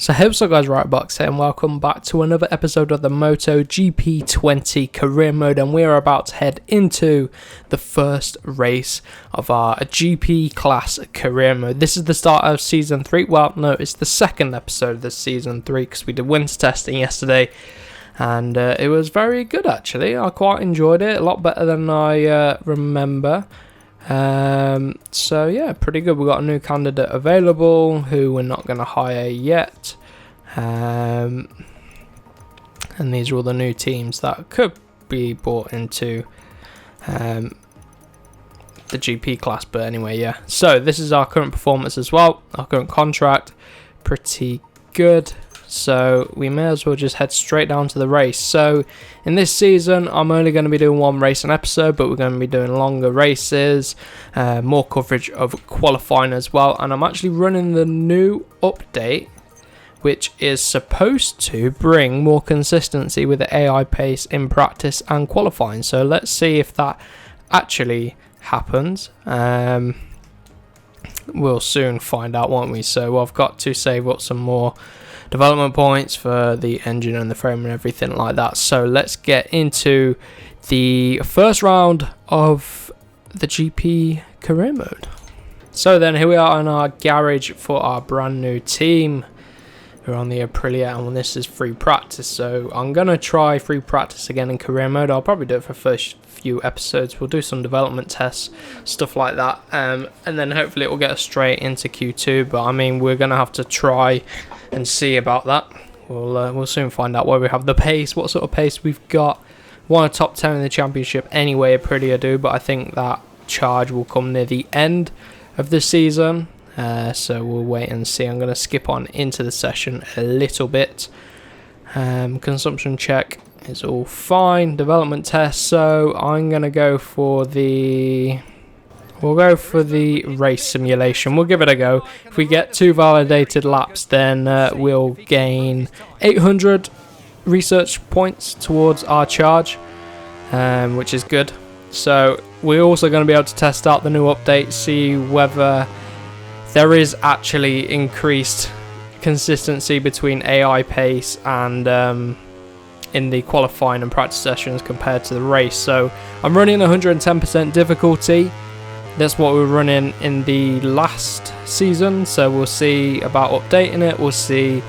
So hey, what's up guys, Rightbox here and welcome back to another episode of the Moto GP 20 career mode, and we are about to head into the first race of our GP class career mode. This is the start of season 3, well no, it's the second episode of this season 3 because we did winter testing yesterday and it was very good actually. I quite enjoyed it, a lot better than I remember. So yeah, pretty good. We got a new candidate available who we're not going to hire yet, and these are all the new teams that could be brought into the GP class. But anyway, yeah, so this is our current performance as well, our current contract, pretty good. So we may as well just head straight down to the race. So in this season, I'm only going to be doing one race an episode, but we're going to be doing longer races, more coverage of qualifying as well. And I'm actually running the new update, which is supposed to bring more consistency with the AI pace in practice and qualifying. So let's see if that actually happens. We'll soon find out, won't we? So I've got to save up some more development points for the engine and the frame and everything like that. So let's get into the first round of the GP career mode. So then here we are in our garage for our brand new team. We're on the Aprilia and this is free practice. So I'm going to try free practice again in career mode. I'll probably do it for the first few episodes. We'll do some development tests, stuff like that. And then hopefully it will get us straight into Q2. But I mean, we're going to have to try and see about that. We'll soon find out where we have the pace, what sort of pace we've got. Want a top 10 in the championship anyway, Aprilia do, but I think that charge will come near the end of the season. So we'll wait and see. I'm going to skip on into the session a little bit. Consumption check is all fine. Development test. So I'm going to go for the... We'll go for the race simulation. We'll give it a go. If we get 2 validated laps, then we'll gain 800 research points towards our charge, which is good. So we're also going to be able to test out the new update, see whether there is actually increased consistency between AI pace and in the qualifying and practice sessions compared to the race. So I'm running 110% difficulty. That's what we were running in the last season, so we'll see about updating it. We'll see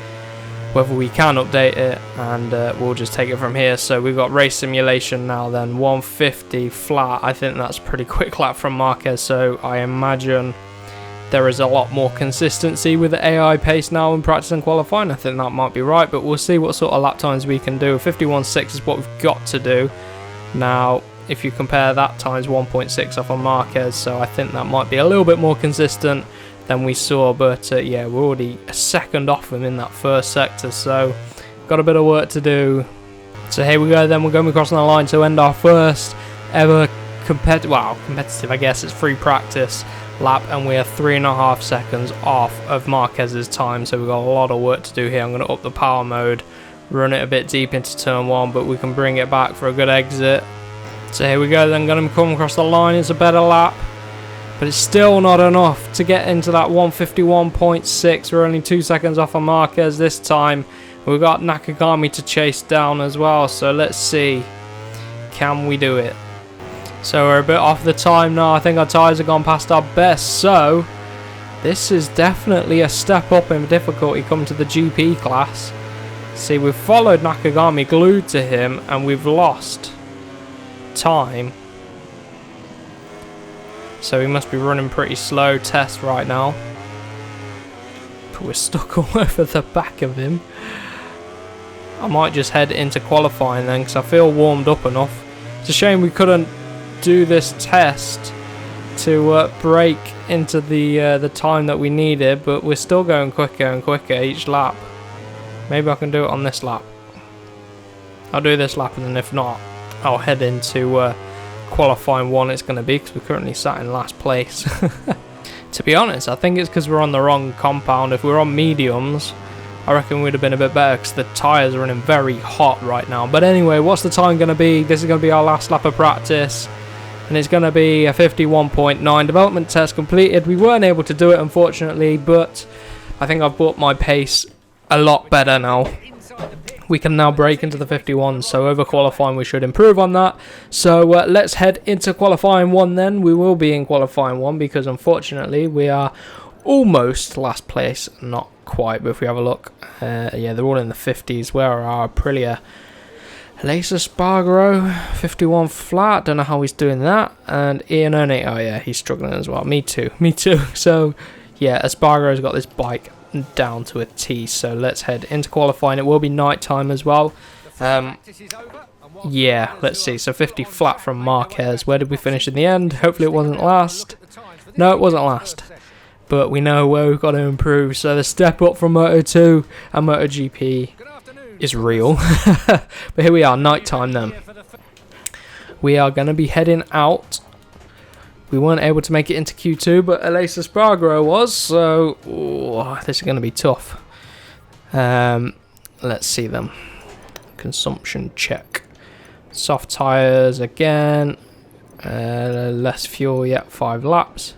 whether we can update it, and we'll just take it from here. So we've got race simulation now then, 150 flat. I think that's a pretty quick lap from Marquez, so I imagine there is a lot more consistency with the AI pace now in practice and qualifying. I think that might be right, but we'll see what sort of lap times we can do. 51.6 is what we've got to do. Now, if you compare that times 1.6 off on Marquez, so I think that might be a little bit more consistent than we saw, but yeah, we're already a second off him in that first sector, so got a bit of work to do. So here we go then, we're going across the line to end our first ever competitive, I guess, it's free practice lap, and we are 3.5 seconds off of Marquez's time, so we've got a lot of work to do here. I'm going to up the power mode, run it a bit deep into turn 1, but we can bring it back for a good exit. So here we go then, going to come across the line. It's a better lap, but it's still not enough to get into that 151.6. We're only 2 seconds off of Marquez this time. We've got Nakagami to chase down as well, so let's see, can we do it? So we're a bit off the time now. I think our tyres have gone past our best, so this is definitely a step up in difficulty coming to the GP class. See, we've followed Nakagami glued to him and we've lost time, so we must be running pretty slow test right now, but we're stuck all over the back of him. I might just head into qualifying then because I feel warmed up enough. It's a shame we couldn't do this test to break into the time that we needed, but we're still going quicker and quicker each lap. Maybe I can do it on this lap. I'll do this lap, and then if not, I'll head into qualifying 1 it's going to be, because we're currently sat in last place. To be honest, I think it's because we're on the wrong compound. If we were on mediums, I reckon we'd have been a bit better, because the tyres are running very hot right now. But anyway, what's the time going to be? This is going to be our last lap of practice, and it's going to be a 51.9. Development test completed. We weren't able to do it, unfortunately, but I think I've brought my pace a lot better now. We can now break into the 51, so over qualifying we should improve on that. So let's head into qualifying 1 then. We will be in qualifying 1 because unfortunately we are almost last place, not quite, but if we have a look, yeah, they're all in the 50s. Where are our Aprilia? Espargaro, 51 flat, don't know how he's doing that. And Iannone, oh yeah, he's struggling as well. Me too. So yeah, Espargaro's got this bike down to a T, so let's head into qualifying. It will be night time as well. Yeah, let's see, so 50 flat from Marquez. Where did we finish in the end? Hopefully it wasn't last. No, it wasn't last, but we know where we've got to improve. So the step up from Moto2 and MotoGP is real. But here we are, night time then. We are going to be heading out. We weren't able to make it into Q2, but Espargaro was, so this is going to be tough. Let's see them. Consumption check. Soft tyres again. Less fuel yet, 5 laps.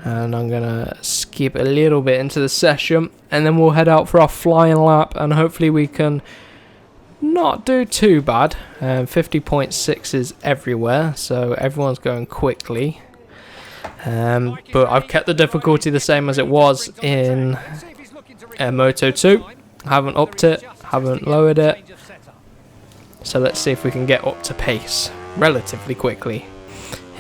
And I'm going to skip a little bit into the session, and then we'll head out for our flying lap, and hopefully we can not do too bad. 50.6 is everywhere, so everyone's going quickly. But I've kept the difficulty the same as it was in Moto 2. Haven't upped it, haven't lowered it. So let's see if we can get up to pace relatively quickly.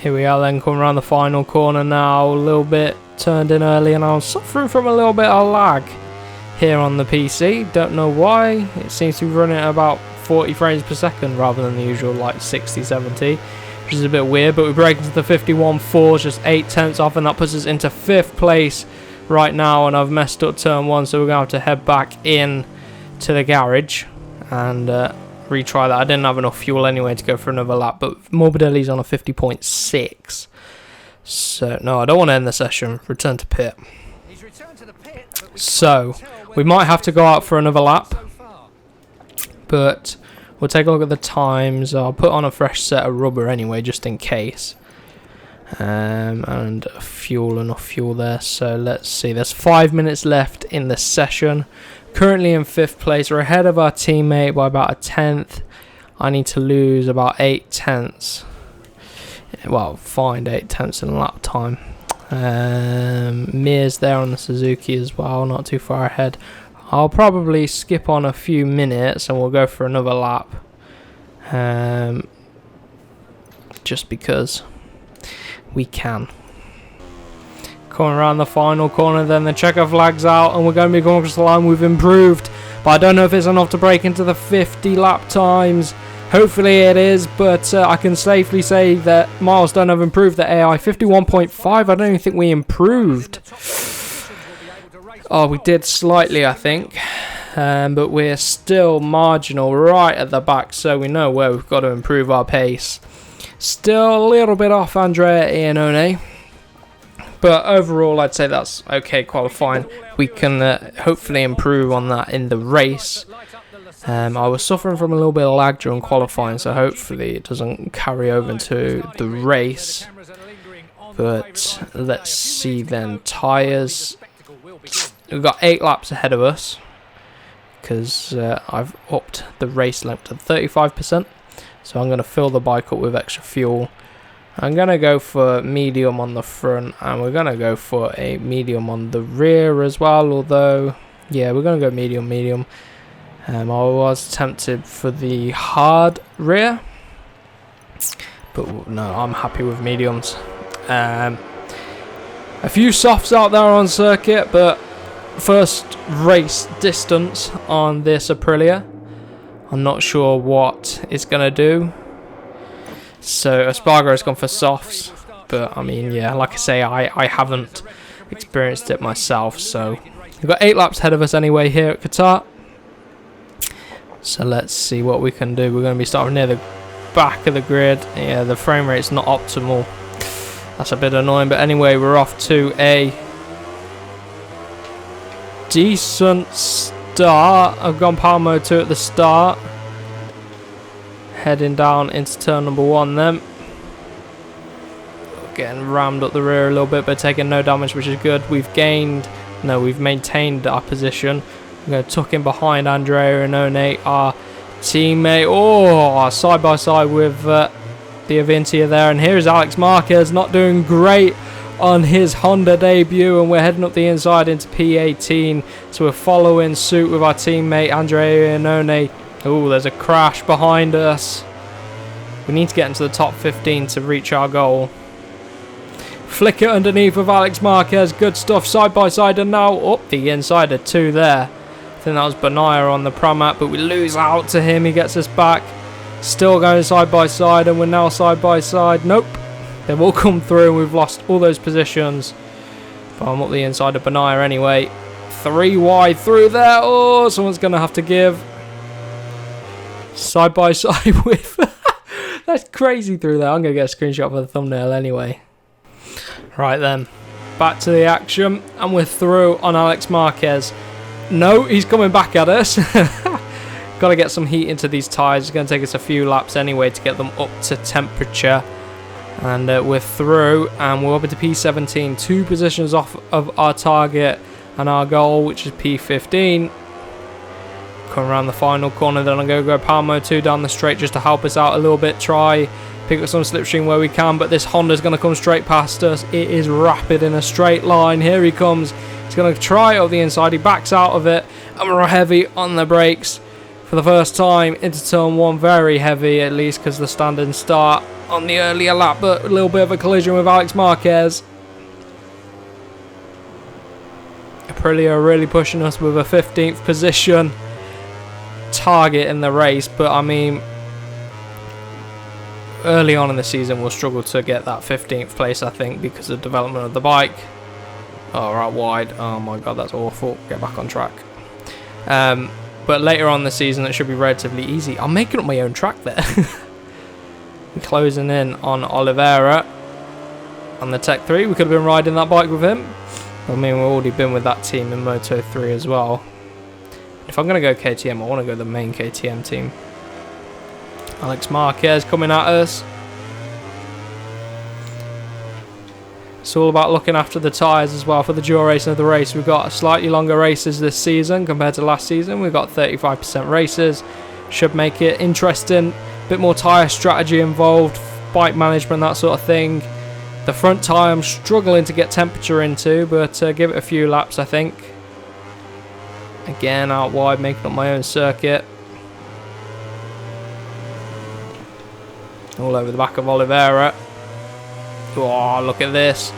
Here we are then, coming around the final corner now. A little bit turned in early, and I'm suffering from a little bit of lag here on the PC. Don't know why. It seems to be running at about 40 frames per second rather than the usual like 60, 70. Which is a bit weird, but we break into the 51.4, just 8 tenths off, and that puts us into 5th place right now. And I've messed up turn 1, so we're going to have to head back in to the garage and retry that. I didn't have enough fuel anyway to go for another lap, but Morbidelli's on a 50.6. So, no, I don't want to end the session. Return to pit. So, we might have to go out for another lap, but we'll take a look at the times. I'll put on a fresh set of rubber anyway, just in case. And enough fuel there. So let's see. There's 5 minutes left in the session. Currently in 5th place. We're ahead of our teammate by about a tenth. I need to lose about 8 tenths. Well, find 8 tenths in lap time. Mir's there on the Suzuki as well, not too far ahead. I'll probably skip on a few minutes and we'll go for another lap. Just because we can. Coming around the final corner, then the checker flag's out, and we're going to be going across the line. We've improved, but I don't know if it's enough to break into the 50 lap times. Hopefully it is, but I can safely say that Milestone have improved the AI. 51.5, I don't even think we improved. Oh, we did slightly, I think, but we're still marginal right at the back, so we know where we've got to improve our pace. Still a little bit off Andrea Iannone, but overall I'd say that's okay qualifying. We can hopefully improve on that in the race. I was suffering from a little bit of lag during qualifying, so hopefully it doesn't carry over into the race. But let's see then. Tyres. We've got 8 laps ahead of us because I've upped the race length to 35%. So I'm going to fill the bike up with extra fuel. I'm going to go for medium on the front, and we're going to go for a medium on the rear as well. Although, yeah, we're going to go medium. I was tempted for the hard rear, but no, I'm happy with mediums. A few softs out there on circuit, but first race distance on this Aprilia. I'm not sure what it's going to do. So Espargaro's gone for softs, but I mean, yeah, like I say, I haven't experienced it myself. So we've got 8 laps ahead of us anyway here at Qatar. So let's see what we can do. We're going to be starting near the back of the grid. Yeah, the frame rate's not optimal. That's a bit annoying, but anyway, we're off to a decent start. I've gone power mode 2 at the start. Heading down into turn number 1 then. Getting rammed up the rear a little bit, but taking no damage, which is good. We've maintained our position. I'm going to tuck in behind Andrea Iannone, our teammate. Oh, side by side with the Avintia there. And here's Alex Marquez, not doing great on his Honda debut. And we're heading up the inside into P18. So we're following suit with our teammate Andrea Iannone. Oh, there's a crash behind us. We need to get into the top 15 to reach our goal. Flick it underneath with Alex Marquez. Good stuff, side by side. And now up the inside of 2 there. I think that was Benaya on the Pramat, but we lose out to him. He gets us back. Still going side by side, and we're now side by side. Nope. They've all come through, and we've lost all those positions. But I'm up the inside of Benaya anyway. 3 wide through there. Oh, someone's going to have to give. Side by side with... That's crazy through there. I'm going to get a screenshot for the thumbnail anyway. Right then. Back to the action, and we're through on Alex Marquez. No, he's coming back at us. Got to get some heat into these tyres. It's going to take us a few laps anyway to get them up to temperature. And we're through, and we're up into P17. 2 positions off of our target and our goal, which is P15. Come around the final corner, then I'm going to go Power Mode 2 down the straight just to help us out a little bit. Try pick up some slipstream where we can, but this Honda's going to come straight past us. It is rapid in a straight line. Here he comes. He's going to try up the inside. He backs out of it, and we're heavy on the brakes for the first time into turn 1. Very heavy, at least, because the standing start on the earlier lap, but a little bit of a collision with Alex Marquez. Aprilia are really pushing us with a 15th position target in the race, but I mean, early on in the season we'll struggle to get that 15th place, I think, because of development of the bike. Oh, right wide. Oh my god, that's awful. Get back on track. But later on in the season it should be relatively easy. I'm making up my own track there. Closing in on Oliveira on the Tech 3. We could have been riding that bike with him. I mean, we've already been with that team in Moto 3 as well. If I'm going to go KTM, I want to go the main KTM team. Alex Marquez coming at us. It's all about looking after the tyres as well for the duration of the race. We've got slightly longer races this season compared to last season. We've got 35% races. Should make it interesting. A bit more tyre strategy involved, bike management, that sort of thing. The front tyre I'm struggling to get temperature into, but give it a few laps, I think. Again, out wide, making up my own circuit. All over the back of Oliveira. Oh, look at this.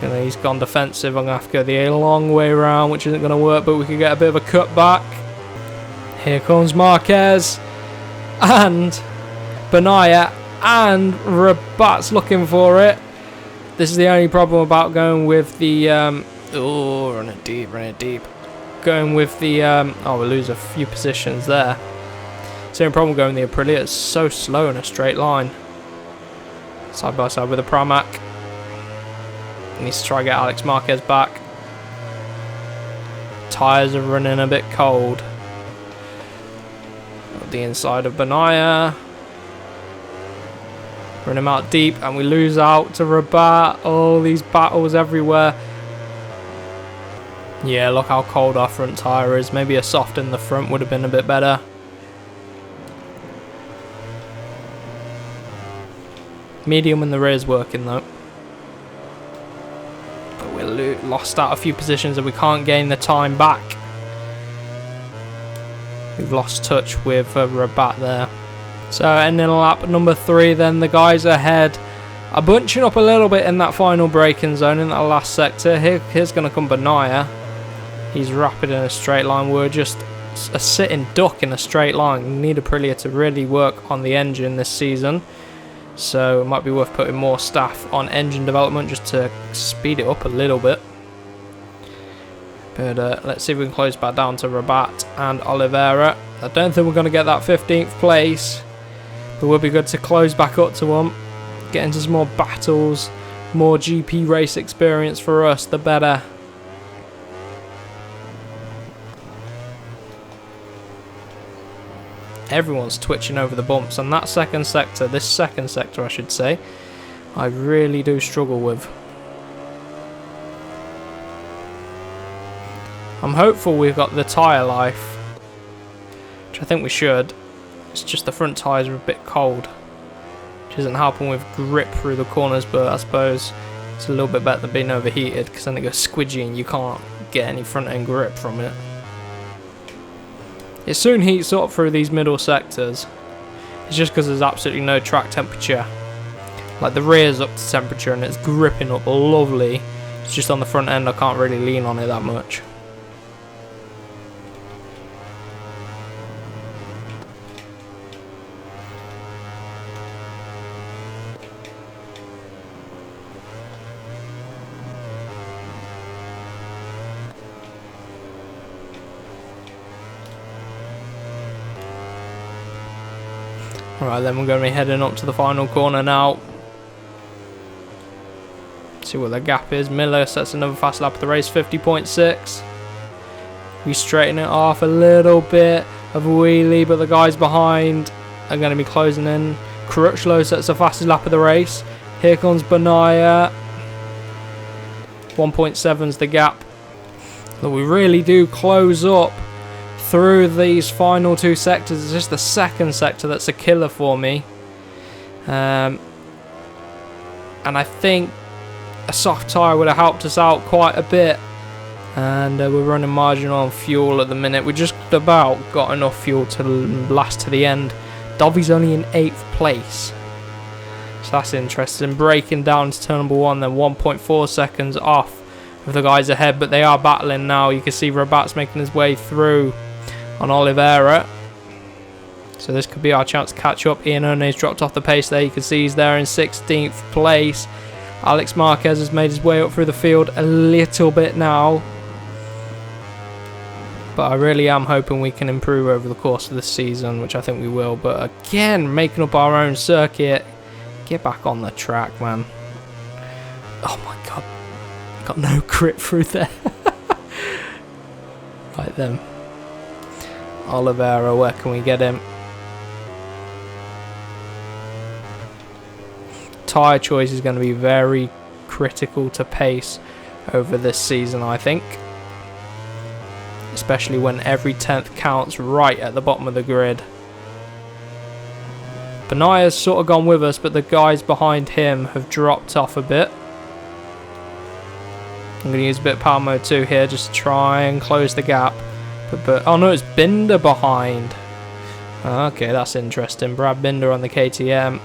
He's gone defensive. I'm going to have to go the long way around, which isn't going to work, but we can get a bit of a cut back. Here comes Marquez. And Benaya. And Rabat's looking for it. This is the only problem about going with the... oh, run it deep, run it deep. Going with the... oh, we'll lose a few positions there. Same problem going the Aprilia. It's so slow in a straight line. Side by side with the Pramac. Needs to try to get Alex Marquez back. Tyres are running a bit cold. Got the inside of Benaya. Run him out deep, and we lose out to Rabat. Oh, these battles everywhere. Yeah, look how cold our front tyre is. Maybe a soft in the front would have been a bit better. Medium in the rear is working though. But we lost out a few positions and we can't gain the time back. We've lost touch with Rabat there. So ending lap number 3 then. The guys ahead are bunching up a little bit in that final braking zone in that last sector. Here's going to come Benaya. He's rapid in a straight line. We're just a sitting duck in a straight line. We need Aprilia to really work on the engine this season. So it might be worth putting more staff on engine development just to speed it up a little bit. But let's see if we can close back down to Rabat and Oliveira. I don't think we're going to get that 15th place. But it would be good to close back up to them. Get into some more battles. More GP race experience for us, the better. Everyone's twitching over the bumps, and that second sector, this second sector I should say, I really do struggle with. I'm hopeful we've got the tyre life, which I think we should. It's just the front tyres are a bit cold, which isn't helping with grip through the corners, but I suppose it's a little bit better than being overheated, because then it goes squidgy and you can't get any front end grip from it. It soon heats up through these middle sectors. It's just because there's absolutely no track temperature. Like the rear's up to temperature and it's gripping up lovely. It's just on the front end I can't really lean on it that much. Alright, then we're going to be heading up to the final corner now. See what the gap is. Miller sets another fast lap of the race, 50.6. We straighten it off a little bit of a wheelie, but the guys behind are going to be closing in. Crutchlow sets the fastest lap of the race. Here comes Banaya. 1.7 is the gap. But we really do close up through these final two sectors. It's just the second sector that's a killer for me. And I think a soft tyre would have helped us out quite a bit. And we're running marginal on fuel at the minute. We just about got enough fuel to last to the end. Dovy's only in 8th place. So that's interesting. Breaking down to turn number 1, then 1.4 seconds off of the guys ahead. But they are battling now. You can see Rabat's making his way through on Oliveira. So this could be our chance to catch up. Ian One's dropped off the pace there. You can see he's there in 16th place. Alex Marquez has made his way up through the field a little bit now. But I really am hoping we can improve over the course of the season, which I think we will. But again, making up our own circuit. Get back on the track, man. Oh my god. Got no grip through there. Right then. Oliveira, where can we get him? Tyre choice is going to be very critical to pace over this season, I think. Especially when every 10th counts right at the bottom of the grid. Banaya's sort of gone with us, but the guys behind him have dropped off a bit. I'm going to use a bit of power mode 2 here just to try and close the gap. But oh no, it's Binder behind. Okay, that's interesting. Brad Binder on the KTM.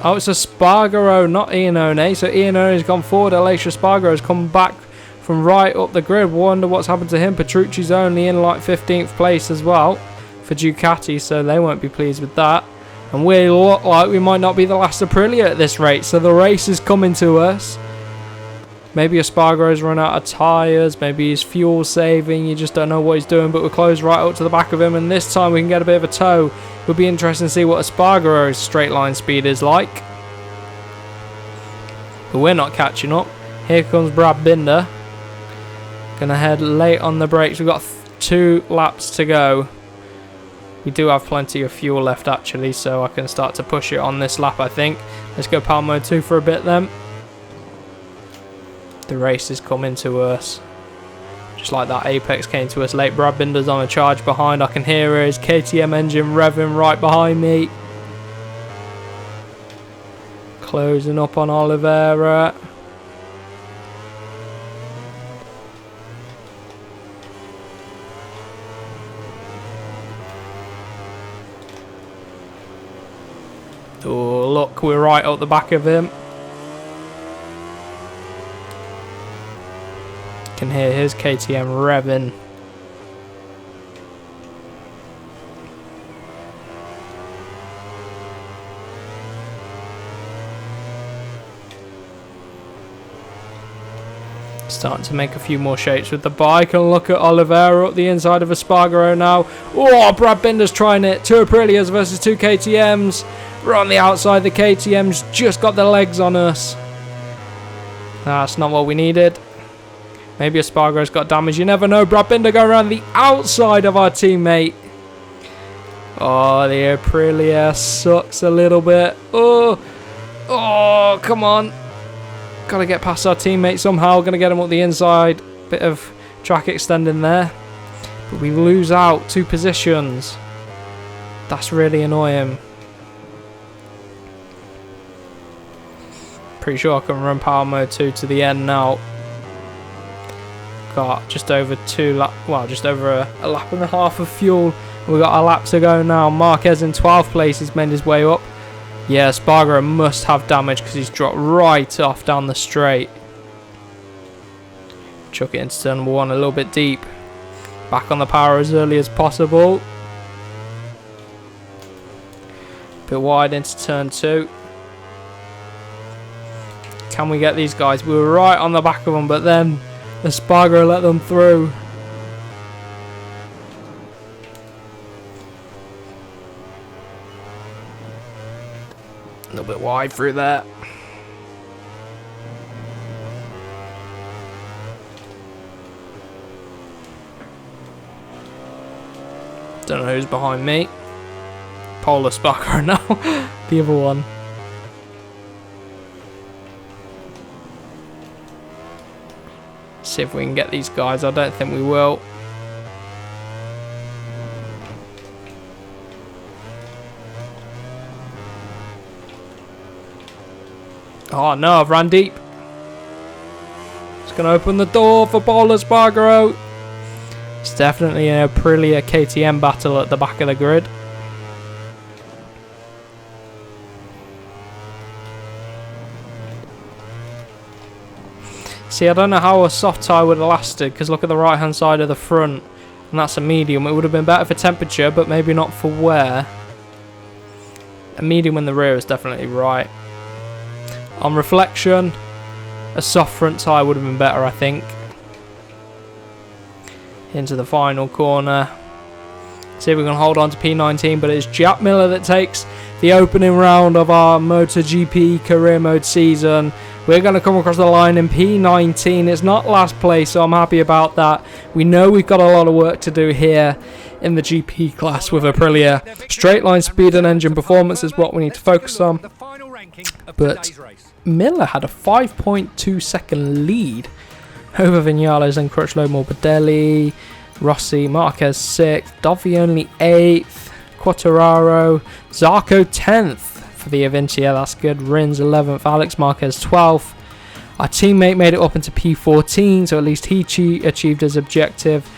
Oh, it's a Spargaro, not Iannone. So Iannone's gone forward. Alessio Spargaro's come back from right up the grid. Wonder what's happened to him. Petrucci's only in like 15th place as well for Ducati, so they won't be pleased with that. And we look like we might not be the last Aprilia at this rate. So the race is coming to us. Maybe Espargaro's run out of tyres, maybe he's fuel saving, you just don't know what he's doing, but we're close right up to the back of him, and this time we can get a bit of a tow. It'll be interesting to see what Espargaro's straight line speed is like. But we're not catching up. Here comes Brad Binder. Gonna head late on the brakes. We've got 2 laps to go. We do have plenty of fuel left actually, so I can start to push it on this lap, I think. Let's go power mode 2 for a bit then. The race is coming to us. Just like that Apex came to us late. Brad Binder's on a charge behind. I can hear his KTM engine revving right behind me. Closing up on Oliveira. Oh, look, we're right up the back of him. Can hear his KTM revving. Starting to make a few more shapes with the bike, and look at Oliveira up the inside of Espargaro now. Oh, Brad Binder's trying it. 2 Aprilias versus 2 KTMs. We're on the outside. The KTM's just got their legs on us. That's not what we needed. Maybe Espargaro's got damage. You never know. Brad Binder going around the outside of our teammate. Oh, the Aprilia sucks a little bit. Oh, come on. Got to get past our teammate somehow. Going to get him up the inside. Bit of track extending there, but we lose out 2 positions. That's really annoying. Pretty sure I can run power mode 2 to the end now. Got just over just over a lap and a half of fuel. We've got a lap to go now. Marquez in 12th place. He's made his way up. Yeah, Spargo must have damage because he's dropped right off down the straight. Chuck it into turn number 1 a little bit deep. Back on the power as early as possible. Bit wide into turn 2. Can we get these guys? We were right on the back of them, but then the Spargo let them through. A little bit wide through there. Don't know who's behind me. Polar Spargo now. The other one. See if we can get these guys. I don't think we will. Oh no, I've ran deep. It's going to open the door for Polar Spargo. It's definitely an Aprilia KTM battle at the back of the grid. See, I don't know how a soft tyre would have lasted, because look at the right hand side of the front, and that's a medium. It would have been better for temperature, but maybe not for wear. A medium in the rear is definitely right. On reflection, a soft front tyre would have been better, I think. Into the final corner. See if we can hold on to P19, but it's Jack Miller that takes the opening round of our MotoGP career mode season. We're going to come across the line in P19. It's not last place, so I'm happy about that. We know we've got a lot of work to do here in the GP class with Aprilia. Straight line speed and engine performance is what we need to focus on. But Miller had a 5.2 second lead over Vinales and Crutchlow, Morbidelli, Rossi, Marquez 6th, Dovi only 8th, Quartararo, Zarco 10th for the Avintia, that's good. Rins 11th, Alex Marquez 12th. Our teammate made it up into P14, so at least he achieved his objective.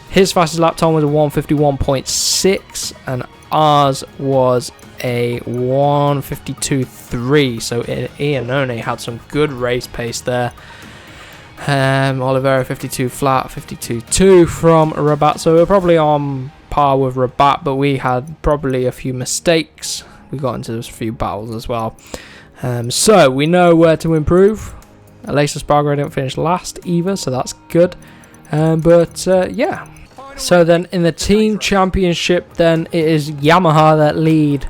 His fastest lap time was a 151.6 and ours was a 152.3, so Iannone had some good race pace there. Oliveira 52 flat, 52.2 from Rabat, so we're probably on par with Rabat, but we had probably a few mistakes. We got into a few battles as well, so we know where to improve. Aleix Espargaro didn't finish last either, so that's good. Yeah. So then in the team championship, then it is Yamaha that lead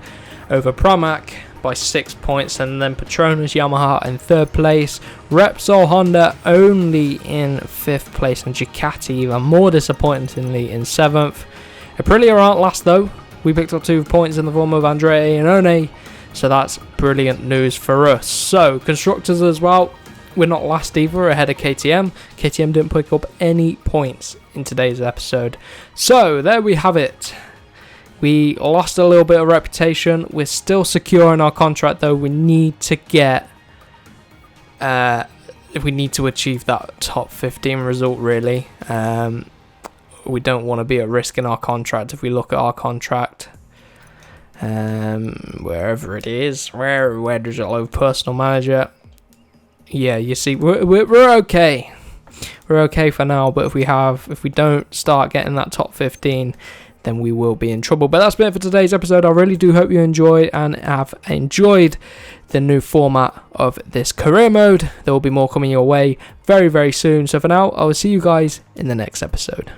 over Pramac by 6 points, and then Petronas Yamaha in 3rd place, Repsol Honda only in 5th place, and Ducati even more disappointingly in 7th. Aprilia aren't last though. We picked up 2 points in the form of Andrea Iannone, so that's brilliant news for us. So constructors as well, we're not last either, ahead of KTM. KTM didn't pick up any points in today's episode. So there we have it. We lost a little bit of reputation. We're still secure in our contract though. We need to get we need to achieve that top 15 result really. We don't want to be at risk in our contract. If we look at our contract, wherever it is, where does it load? Personal manager. Yeah, you see, we're okay. We're okay for now, but if we don't start getting that top 15, then we will be in trouble. But that's been it for today's episode. I really do hope you enjoyed and have enjoyed the new format of this career mode. There will be more coming your way very, very soon. So for now, I will see you guys in the next episode.